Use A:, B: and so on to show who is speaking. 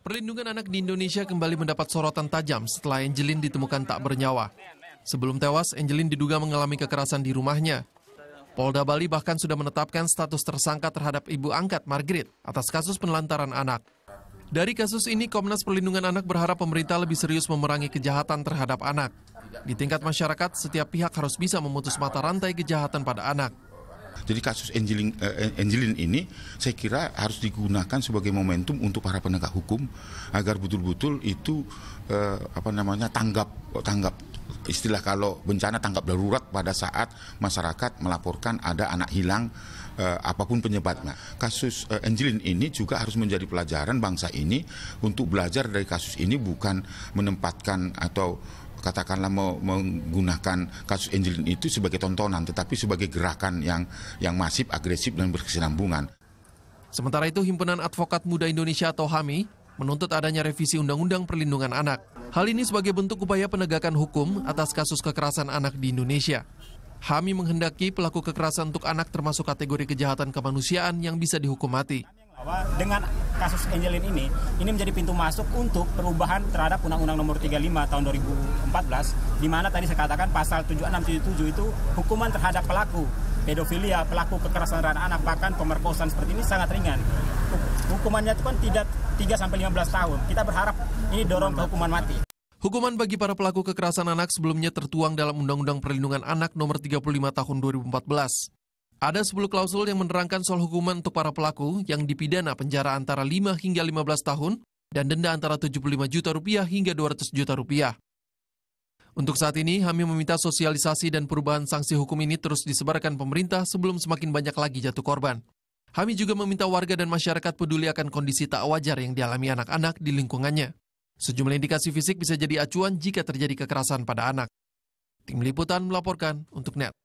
A: Perlindungan anak di Indonesia kembali mendapat sorotan tajam setelah Angelin ditemukan tak bernyawa. Sebelum tewas, Angelin diduga mengalami kekerasan di rumahnya. Polda Bali bahkan sudah menetapkan status tersangka terhadap ibu angkat Margaret atas kasus penelantaran anak. Dari kasus ini, Komnas Perlindungan Anak berharap pemerintah lebih serius memerangi kejahatan terhadap anak. Di tingkat masyarakat, setiap pihak harus bisa memutus mata rantai kejahatan pada anak.
B: Jadi kasus Angelin ini saya kira harus digunakan sebagai momentum untuk para penegak hukum agar betul-betul itu tanggap istilah kalau bencana tanggap darurat pada saat masyarakat melaporkan ada anak hilang apapun penyebabnya. Kasus Angelin ini juga harus menjadi pelajaran bangsa ini untuk belajar dari kasus ini, bukan menempatkan atau katakanlah menggunakan kasus Angelin itu sebagai tontonan, tetapi sebagai gerakan yang masif, agresif, dan berkesinambungan.
A: Sementara itu, Himpunan Advokat Muda Indonesia atau HAMI menuntut adanya revisi Undang-Undang Perlindungan Anak. Hal ini sebagai bentuk upaya penegakan hukum atas kasus kekerasan anak di Indonesia. HAMI menghendaki pelaku kekerasan untuk anak termasuk kategori kejahatan kemanusiaan yang bisa dihukum mati.
C: Dengan kasus Angelin ini menjadi pintu masuk untuk perubahan terhadap Undang-Undang Nomor 35 tahun 2014, di mana tadi saya katakan pasal 7677 itu hukuman terhadap pelaku pedofilia, pelaku kekerasan terhadap anak, bahkan pemerkosaan seperti ini sangat ringan. Hukumannya itu kan tidak 3-15 tahun. Kita berharap ini dorong ke hukuman mati.
A: Hukuman bagi para pelaku kekerasan anak sebelumnya tertuang dalam Undang-Undang Perlindungan Anak Nomor 35 tahun 2014. Ada 10 klausul yang menerangkan soal hukuman untuk para pelaku yang dipidana penjara antara 5 hingga 15 tahun dan denda antara 75 juta rupiah hingga 200 juta rupiah. Untuk saat ini, HAMI meminta sosialisasi dan perubahan sanksi hukum ini terus disebarkan pemerintah sebelum semakin banyak lagi jatuh korban. HAMI juga meminta warga dan masyarakat peduli akan kondisi tak wajar yang dialami anak-anak di lingkungannya. Sejumlah indikasi fisik bisa jadi acuan jika terjadi kekerasan pada anak. Tim Liputan melaporkan untuk NET.